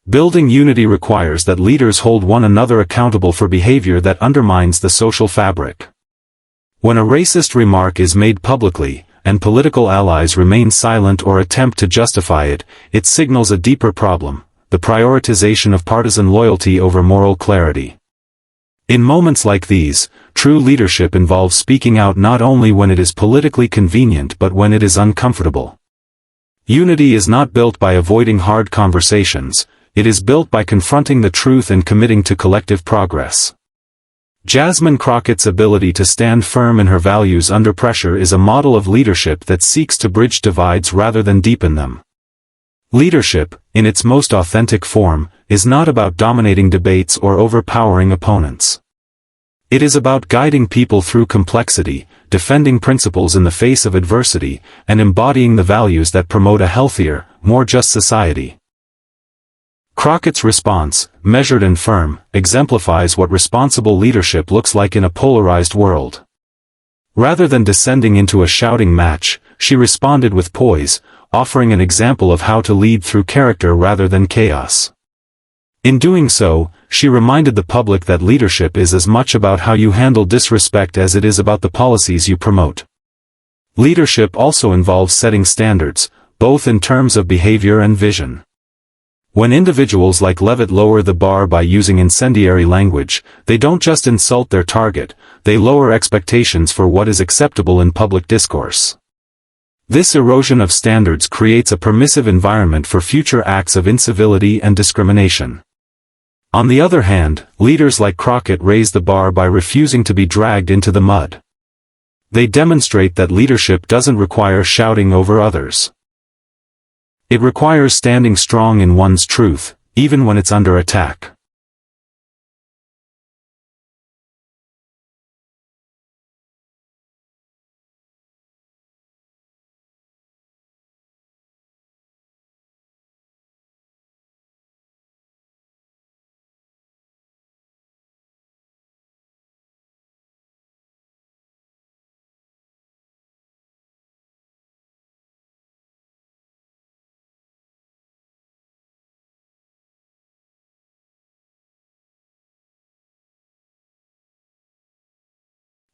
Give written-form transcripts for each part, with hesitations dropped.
Building unity requires that leaders hold one another accountable for behavior that undermines the social fabric. When a racist remark is made publicly, and political allies remain silent or attempt to justify it, it signals a deeper problem: the prioritization of partisan loyalty over moral clarity. In moments like these, true leadership involves speaking out not only when it is politically convenient but when it is uncomfortable. Unity is not built by avoiding hard conversations, it is built by confronting the truth and committing to collective progress. Jasmine Crockett's ability to stand firm in her values under pressure is a model of leadership that seeks to bridge divides rather than deepen them. Leadership, in its most authentic form, is not about dominating debates or overpowering opponents. It is about guiding people through complexity, defending principles in the face of adversity, and embodying the values that promote a healthier, more just society. Crockett's response, measured and firm, exemplifies what responsible leadership looks like in a polarized world. Rather than descending into a shouting match, she responded with poise, offering an example of how to lead through character rather than chaos. In doing so, she reminded the public that leadership is as much about how you handle disrespect as it is about the policies you promote. Leadership also involves setting standards, both in terms of behavior and vision. When individuals like Leavitt lower the bar by using incendiary language, they don't just insult their target, they lower expectations for what is acceptable in public discourse. This erosion of standards creates a permissive environment for future acts of incivility and discrimination. On the other hand, leaders like Crockett raise the bar by refusing to be dragged into the mud. They demonstrate that leadership doesn't require shouting over others. It requires standing strong in one's truth, even when it's under attack.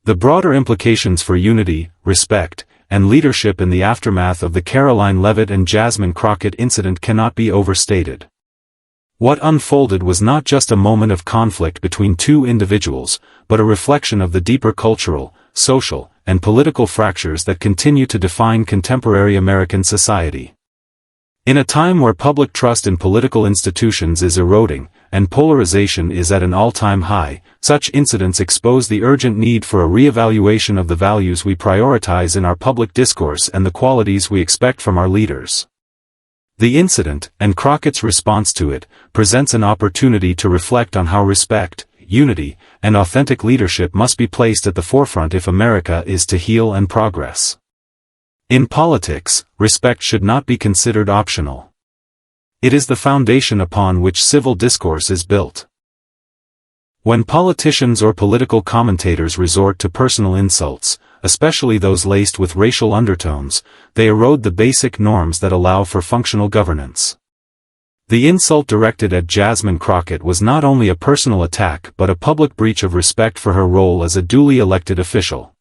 The broader implications for unity, respect, and leadership in the aftermath of the Karoline Leavitt and Jasmine Crockett incident cannot be overstated. What unfolded was not just a moment of conflict between two individuals, but a reflection of the deeper cultural, social, and political fractures that continue to define contemporary American society. In a time where public trust in political institutions is eroding, and polarization is at an all-time high, such incidents expose the urgent need for a re-evaluation of the values we prioritize in our public discourse and the qualities we expect from our leaders. The incident, and Crockett's response to it, presents an opportunity to reflect on how respect, unity, and authentic leadership must be placed at the forefront if America is to heal and progress. In politics, respect should not be considered optional. It is the foundation upon which civil discourse is built. When politicians or political commentators resort to personal insults, especially those laced with racial undertones, they erode the basic norms that allow for functional governance. The insult directed at Jasmine Crockett was not only a personal attack but a public breach of respect for her role as a duly elected official.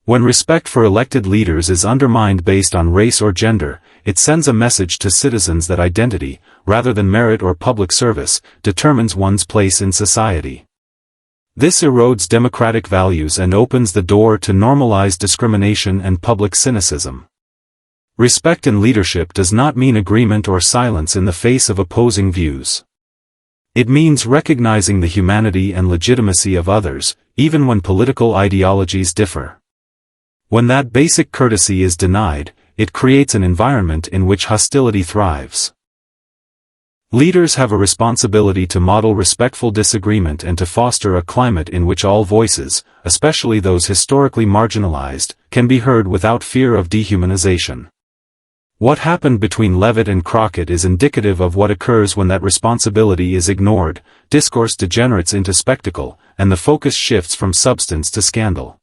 When respect for elected leaders is undermined based on race or gender, it sends a message to citizens that identity, rather than merit or public service, determines one's place in society. This erodes democratic values and opens the door to normalized discrimination and public cynicism. Respect in leadership does not mean agreement or silence in the face of opposing views. It means recognizing the humanity and legitimacy of others, even when political ideologies differ. When that basic courtesy is denied, it creates an environment in which hostility thrives. Leaders have a responsibility to model respectful disagreement and to foster a climate in which all voices, especially those historically marginalized, can be heard without fear of dehumanization. What happened between Leavitt and Crockett is indicative of what occurs when that responsibility is ignored, discourse degenerates into spectacle, and the focus shifts from substance to scandal.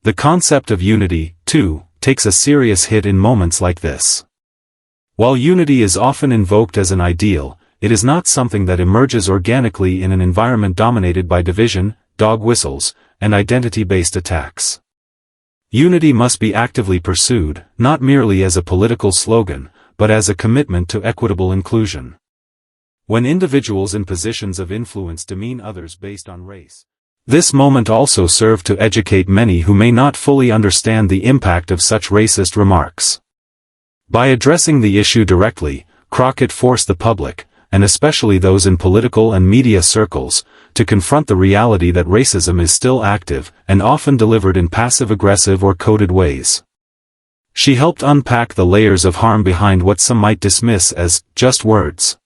The concept of unity, too, takes a serious hit in moments like this. While unity is often invoked as an ideal, it is not something that emerges organically in an environment dominated by division, dog whistles, and identity-based attacks. Unity must be actively pursued, not merely as a political slogan, but as a commitment to equitable inclusion. When individuals in positions of influence demean others based on race, this moment also served to educate many who may not fully understand the impact of such racist remarks. By addressing the issue directly, Crockett forced the public, and especially those in political and media circles, to confront the reality that racism is still active and often delivered in passive-aggressive or coded ways. She helped unpack the layers of harm behind what some might dismiss as just words.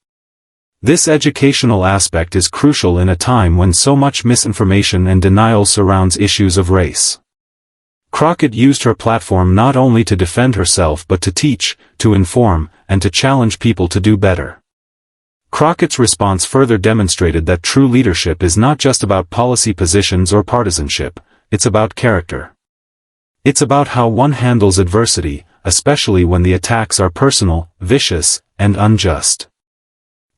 This educational aspect is crucial in a time when so much misinformation and denial surrounds issues of race. Crockett used her platform not only to defend herself but to teach, to inform, and to challenge people to do better. Crockett's response further demonstrated that true leadership is not just about policy positions or partisanship, it's about character. It's about how one handles adversity, especially when the attacks are personal, vicious, and unjust.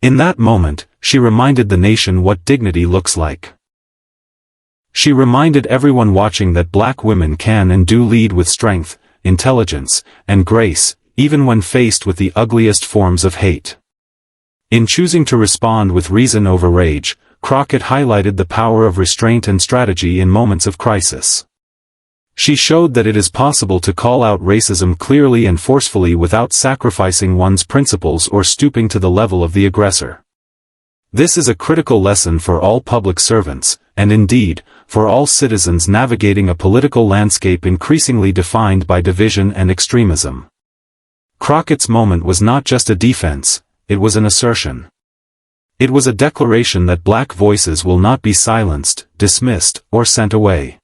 In that moment, she reminded the nation what dignity looks like. She reminded everyone watching that black women can and do lead with strength, intelligence, and grace, even when faced with the ugliest forms of hate. In choosing to respond with reason over rage, Crockett highlighted the power of restraint and strategy in moments of crisis. She showed that it is possible to call out racism clearly and forcefully without sacrificing one's principles or stooping to the level of the aggressor. This is a critical lesson for all public servants, and indeed, for all citizens navigating a political landscape increasingly defined by division and extremism. Crockett's moment was not just a defense, it was an assertion. It was a declaration that black voices will not be silenced, dismissed, or sent away.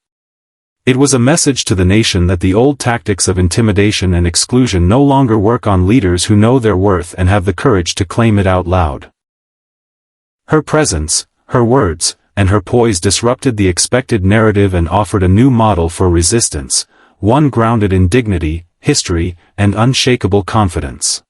It was a message to the nation that the old tactics of intimidation and exclusion no longer work on leaders who know their worth and have the courage to claim it out loud. Her presence, her words, and her poise disrupted the expected narrative and offered a new model for resistance, one grounded in dignity, history, and unshakable confidence.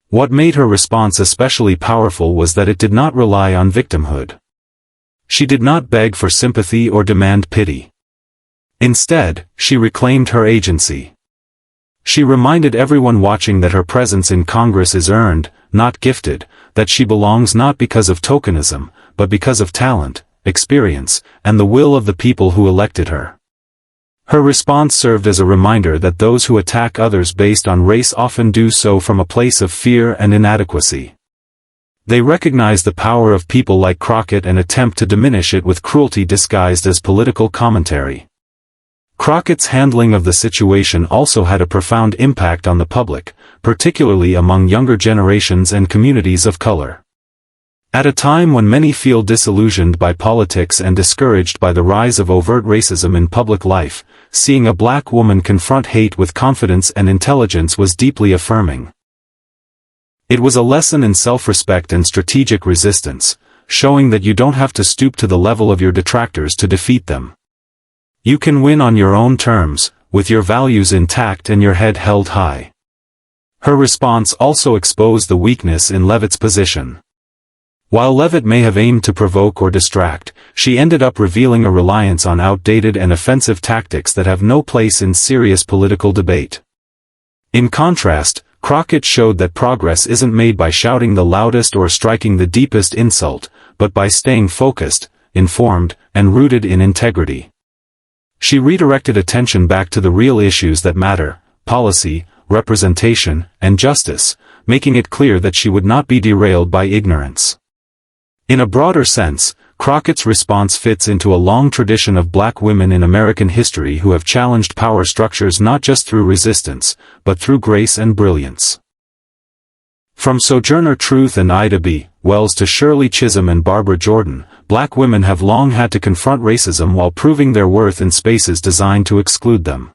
What made her response especially powerful was that it did not rely on victimhood. She did not beg for sympathy or demand pity. Instead, she reclaimed her agency. She reminded everyone watching that her presence in Congress is earned, not gifted, that she belongs not because of tokenism, but because of talent, experience, and the will of the people who elected her. Her response served as a reminder that those who attack others based on race often do so from a place of fear and inadequacy. They recognize the power of people like Crockett and attempt to diminish it with cruelty disguised as political commentary. Crockett's handling of the situation also had a profound impact on the public, particularly among younger generations and communities of color. At a time when many feel disillusioned by politics and discouraged by the rise of overt racism in public life, seeing a black woman confront hate with confidence and intelligence was deeply affirming. It was a lesson in self-respect and strategic resistance, showing that you don't have to stoop to the level of your detractors to defeat them. You can win on your own terms, with your values intact and your head held high. Her response also exposed the weakness in Leavitt's position. While Leavitt may have aimed to provoke or distract, she ended up revealing a reliance on outdated and offensive tactics that have no place in serious political debate. In contrast, Crockett showed that progress isn't made by shouting the loudest or striking the deepest insult, but by staying focused, informed, and rooted in integrity. She redirected attention back to the real issues that matter: policy, representation, and justice, making it clear that she would not be derailed by ignorance. In a broader sense, Crockett's response fits into a long tradition of black women in American history who have challenged power structures not just through resistance, but through grace and brilliance. From Sojourner Truth and Ida B. Wells to Shirley Chisholm and Barbara Jordan, black women have long had to confront racism while proving their worth in spaces designed to exclude them.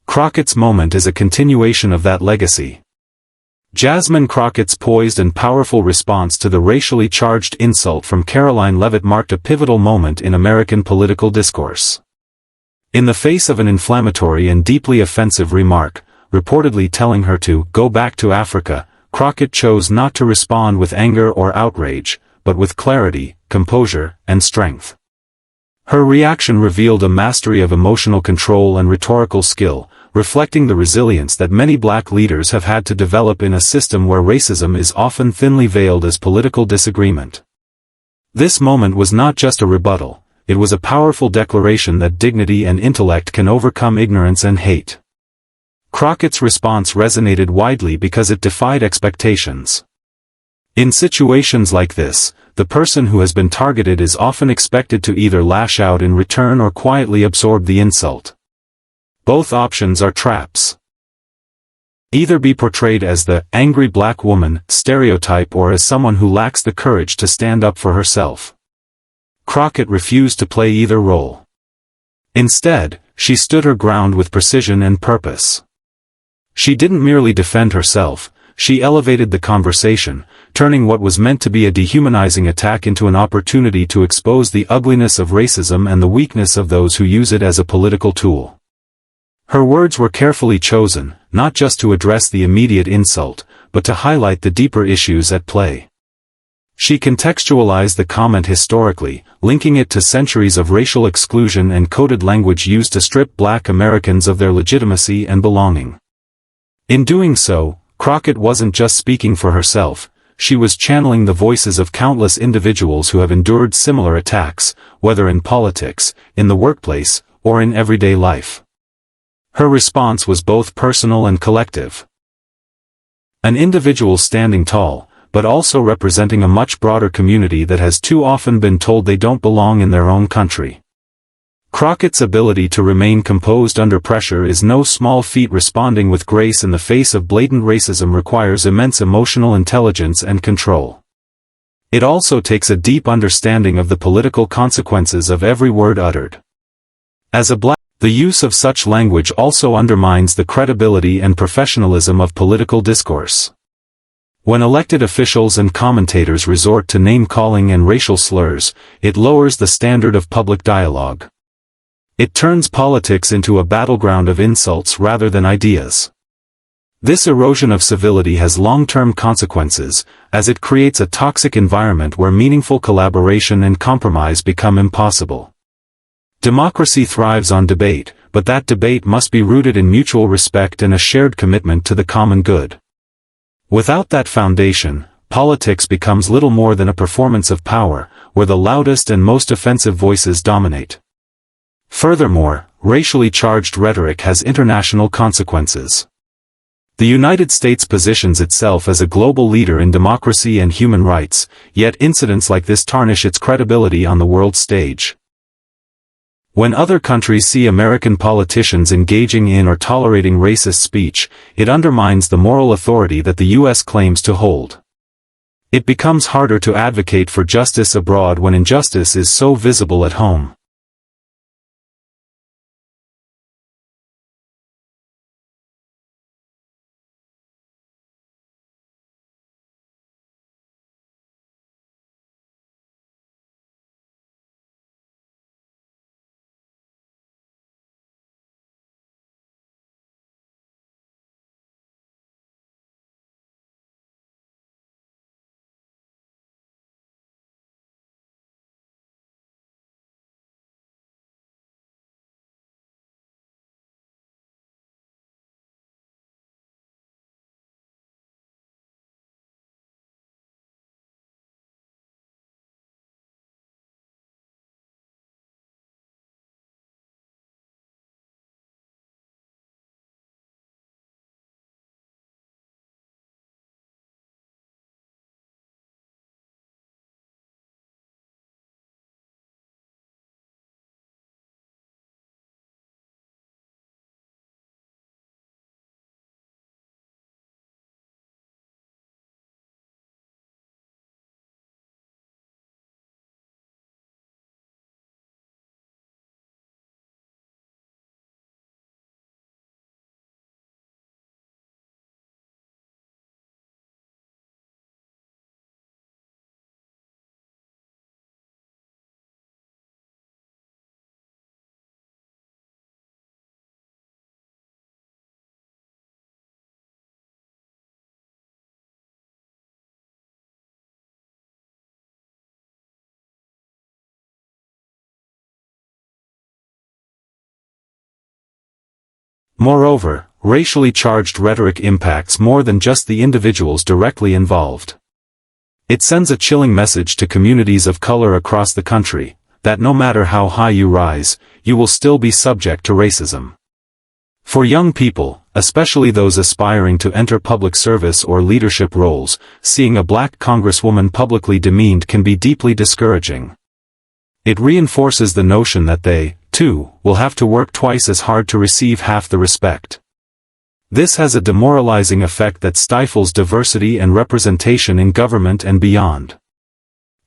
Crockett's moment is a continuation of that legacy. Jasmine Crockett's poised and powerful response to the racially charged insult from Karoline Leavitt marked a pivotal moment in American political discourse. In the face of an inflammatory and deeply offensive remark, reportedly telling her to go back to Africa, Crockett chose not to respond with anger or outrage, but with clarity, composure, and strength. Her reaction revealed a mastery of emotional control and rhetorical skill, reflecting the resilience that many black leaders have had to develop in a system where racism is often thinly veiled as political disagreement. This moment was not just a rebuttal, it was a powerful declaration that dignity and intellect can overcome ignorance and hate. Crockett's response resonated widely because it defied expectations. In situations like this, the person who has been targeted is often expected to either lash out in return or quietly absorb the insult. Both options are traps. Either be portrayed as the angry black woman stereotype or as someone who lacks the courage to stand up for herself. Crockett refused to play either role. Instead, she stood her ground with precision and purpose. She didn't merely defend herself, she elevated the conversation, turning what was meant to be a dehumanizing attack into an opportunity to expose the ugliness of racism and the weakness of those who use it as a political tool. Her words were carefully chosen, not just to address the immediate insult, but to highlight the deeper issues at play. She contextualized the comment historically, linking it to centuries of racial exclusion and coded language used to strip black Americans of their legitimacy and belonging. In doing so, Crockett wasn't just speaking for herself, she was channeling the voices of countless individuals who have endured similar attacks, whether in politics, in the workplace, or in everyday life. Her response was both personal and collective. An individual standing tall, but also representing a much broader community that has too often been told they don't belong in their own country. Crockett's ability to remain composed under pressure is no small feat. Responding with grace in the face of blatant racism requires immense emotional intelligence and control. It also takes a deep understanding of the political consequences of every word uttered. As a black, the use of such language also undermines the credibility and professionalism of political discourse. When elected officials and commentators resort to name-calling and racial slurs, it lowers the standard of public dialogue. It turns politics into a battleground of insults rather than ideas. This erosion of civility has long-term consequences, as it creates a toxic environment where meaningful collaboration and compromise become impossible. Democracy thrives on debate, but that debate must be rooted in mutual respect and a shared commitment to the common good. Without that foundation, politics becomes little more than a performance of power, where the loudest and most offensive voices dominate. Furthermore, racially charged rhetoric has international consequences. The United States positions itself as a global leader in democracy and human rights, yet incidents like this tarnish its credibility on the world stage. When other countries see American politicians engaging in or tolerating racist speech, it undermines the moral authority that the U.S. claims to hold. It becomes harder to advocate for justice abroad when injustice is so visible at home. Moreover, racially charged rhetoric impacts more than just the individuals directly involved. It sends a chilling message to communities of color across the country, that no matter how high you rise, you will still be subject to racism. For young people, especially those aspiring to enter public service or leadership roles, seeing a black congresswoman publicly demeaned can be deeply discouraging. It reinforces the notion that they, too, will have to work twice as hard to receive half the respect. This has a demoralizing effect that stifles diversity and representation in government and beyond.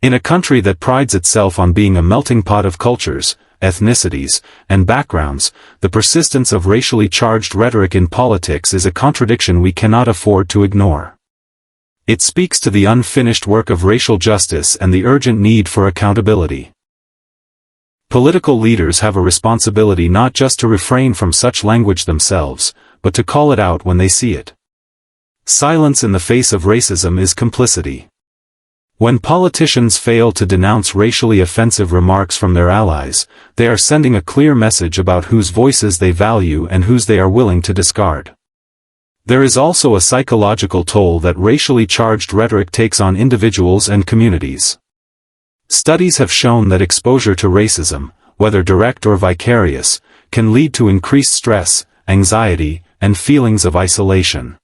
In a country that prides itself on being a melting pot of cultures, ethnicities, and backgrounds, the persistence of racially charged rhetoric in politics is a contradiction we cannot afford to ignore. It speaks to the unfinished work of racial justice and the urgent need for accountability. Political leaders have a responsibility not just to refrain from such language themselves, but to call it out when they see it. Silence in the face of racism is complicity. When politicians fail to denounce racially offensive remarks from their allies, they are sending a clear message about whose voices they value and whose they are willing to discard. There is also a psychological toll that racially charged rhetoric takes on individuals and communities. Studies have shown that exposure to racism, whether direct or vicarious, can lead to increased stress, anxiety, and feelings of isolation.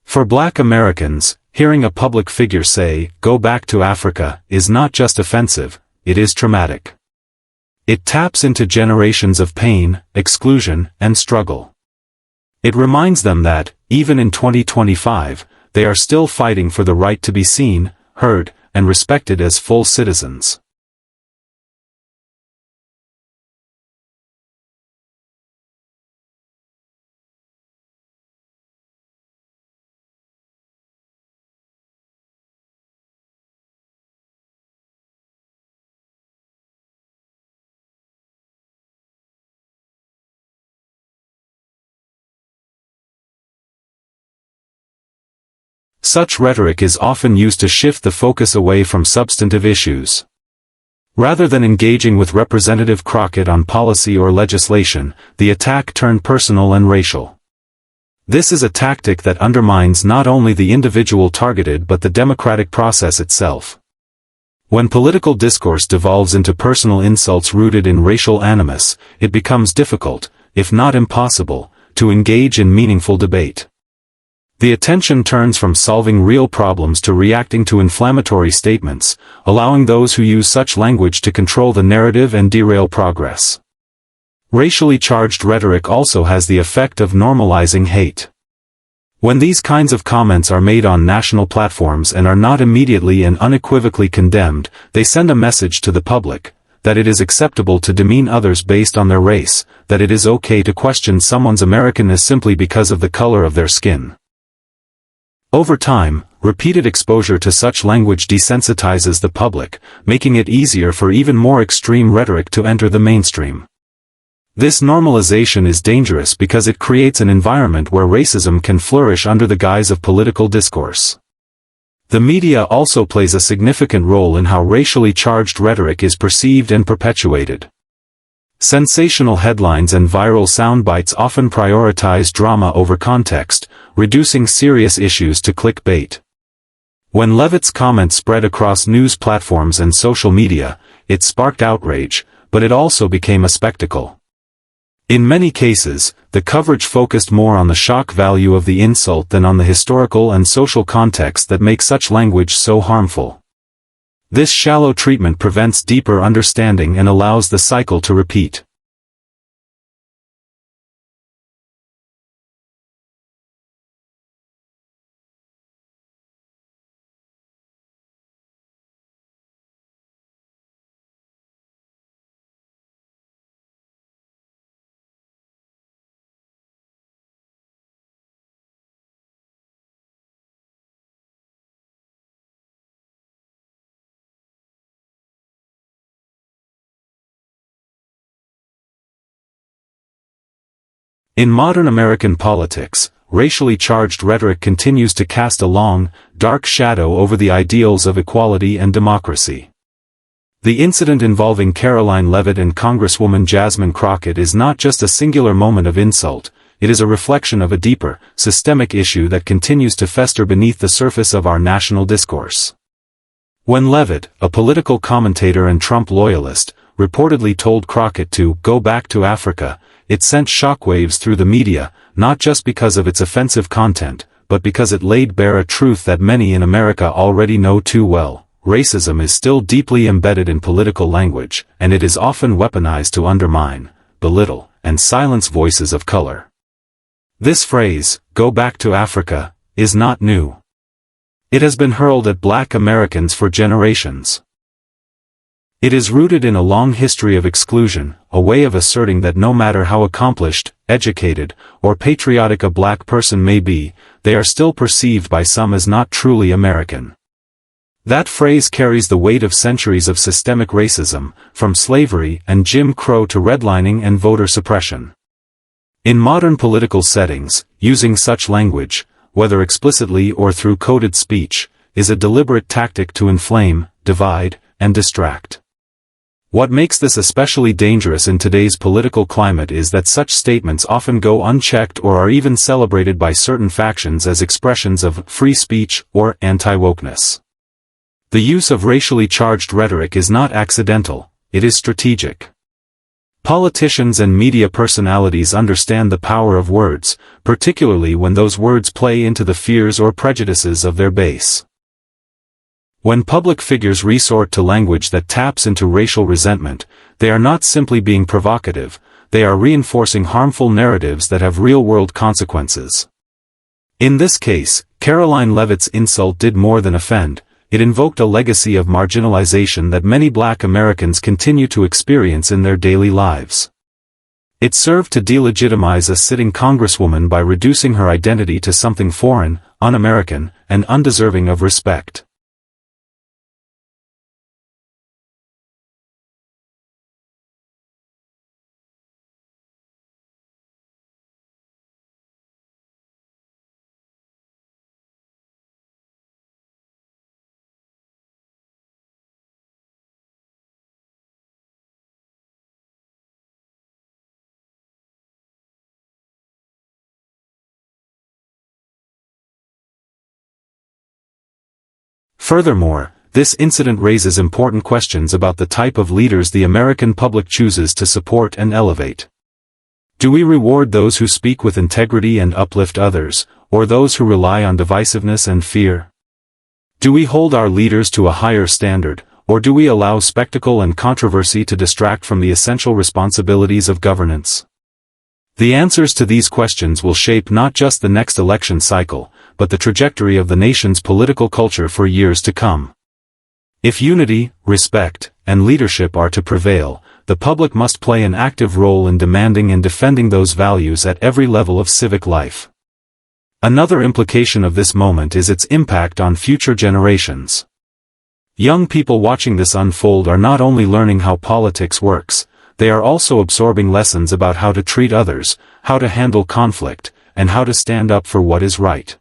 For Black Americans, hearing a public figure say, "Go back to Africa," is not just offensive, it is traumatic. It taps into generations of pain, exclusion, and struggle. It reminds them that, even in 2025, they are still fighting for the right to be seen, heard, and respected as full citizens. Such rhetoric is often used to shift the focus away from substantive issues. Rather than engaging with Representative Crockett on policy or legislation, the attack turned personal and racial. This is a tactic that undermines not only the individual targeted but the democratic process itself. When political discourse devolves into personal insults rooted in racial animus, it becomes difficult, if not impossible, to engage in meaningful debate. The attention turns from solving real problems to reacting to inflammatory statements, allowing those who use such language to control the narrative and derail progress. Racially charged rhetoric also has the effect of normalizing hate. When these kinds of comments are made on national platforms and are not immediately and unequivocally condemned, they send a message to the public, that it is acceptable to demean others based on their race, that it is okay to question someone's Americanness simply because of the color of their skin. Over time, repeated exposure to such language desensitizes the public, making it easier for even more extreme rhetoric to enter the mainstream. This normalization is dangerous because it creates an environment where racism can flourish under the guise of political discourse. The media also plays a significant role in how racially charged rhetoric is perceived and perpetuated. Sensational headlines and viral soundbites often prioritize drama over context, reducing serious issues to clickbait. When Leavitt's comments spread across news platforms and social media, it sparked outrage, but it also became a spectacle. In many cases, the coverage focused more on the shock value of the insult than on the historical and social context that makes such language so harmful. This shallow treatment prevents deeper understanding and allows the cycle to repeat. In modern American politics, racially charged rhetoric continues to cast a long, dark shadow over the ideals of equality and democracy. The incident involving Karoline Leavitt and Congresswoman Jasmine Crockett is not just a singular moment of insult, it is a reflection of a deeper, systemic issue that continues to fester beneath the surface of our national discourse. When Leavitt, a political commentator and Trump loyalist, reportedly told Crockett to go back to Africa, it sent shockwaves through the media, not just because of its offensive content, but because it laid bare a truth that many in America already know too well. Racism is still deeply embedded in political language, and it is often weaponized to undermine, belittle, and silence voices of color. This phrase, "go back to Africa," is not new. It has been hurled at Black Americans for generations. It is rooted in a long history of exclusion, a way of asserting that no matter how accomplished, educated, or patriotic a Black person may be, they are still perceived by some as not truly American. That phrase carries the weight of centuries of systemic racism, from slavery and Jim Crow to redlining and voter suppression. In modern political settings, using such language, whether explicitly or through coded speech, is a deliberate tactic to inflame, divide, and distract. What makes this especially dangerous in today's political climate is that such statements often go unchecked or are even celebrated by certain factions as expressions of free speech or anti-wokeness. The use of racially charged rhetoric is not accidental, it is strategic. Politicians and media personalities understand the power of words, particularly when those words play into the fears or prejudices of their base. When public figures resort to language that taps into racial resentment, they are not simply being provocative, they are reinforcing harmful narratives that have real-world consequences. In this case, Karoline Leavitt's insult did more than offend, it invoked a legacy of marginalization that many Black Americans continue to experience in their daily lives. It served to delegitimize a sitting Congresswoman by reducing her identity to something foreign, un-American, and undeserving of respect. Furthermore, this incident raises important questions about the type of leaders the American public chooses to support and elevate. Do we reward those who speak with integrity and uplift others, or those who rely on divisiveness and fear? Do we hold our leaders to a higher standard, or do we allow spectacle and controversy to distract from the essential responsibilities of governance? The answers to these questions will shape not just the next election cycle, but the trajectory of the nation's political culture for years to come. If unity, respect, and leadership are to prevail, the public must play an active role in demanding and defending those values at every level of civic life. Another implication of this moment is its impact on future generations. Young people watching this unfold are not only learning how politics works, they are also absorbing lessons about how to treat others, how to handle conflict, and how to stand up for what is right.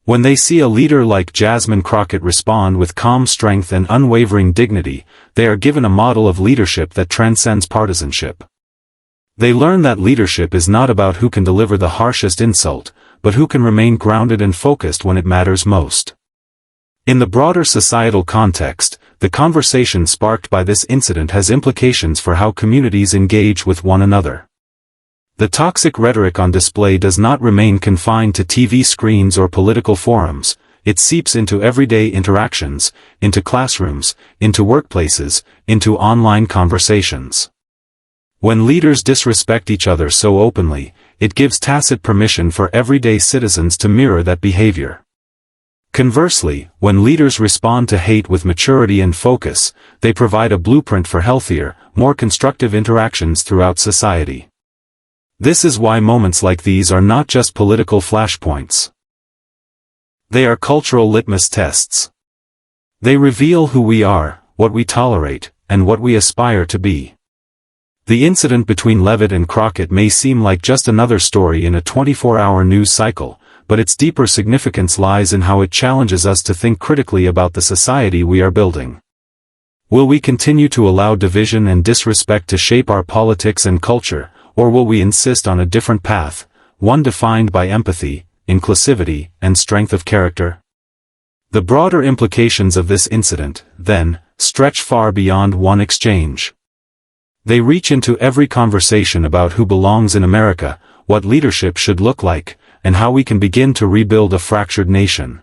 When they see a leader like Jasmine Crockett respond with calm strength and unwavering dignity, they are given a model of leadership that transcends partisanship. They learn that leadership is not about who can deliver the harshest insult, but who can remain grounded and focused when it matters most. In the broader societal context, the conversation sparked by this incident has implications for how communities engage with one another. The toxic rhetoric on display does not remain confined to TV screens or political forums, it seeps into everyday interactions, into classrooms, into workplaces, into online conversations. When leaders disrespect each other so openly, it gives tacit permission for everyday citizens to mirror that behavior. Conversely, when leaders respond to hate with maturity and focus, they provide a blueprint for healthier, more constructive interactions throughout society. This is why moments like these are not just political flashpoints. They are cultural litmus tests. They reveal who we are, what we tolerate, and what we aspire to be. The incident between Leavitt and Crockett may seem like just another story in a 24-hour news cycle, but its deeper significance lies in how it challenges us to think critically about the society we are building. Will we continue to allow division and disrespect to shape our politics and culture, or will we insist on a different path, one defined by empathy, inclusivity, and strength of character? The broader implications of this incident, then, stretch far beyond one exchange. They reach into every conversation about who belongs in America, what leadership should look like, and how we can begin to rebuild a fractured nation.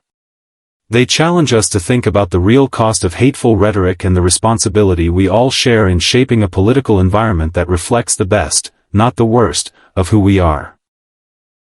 They challenge us to think about the real cost of hateful rhetoric and the responsibility we all share in shaping a political environment that reflects the best, not the worst, of who we are.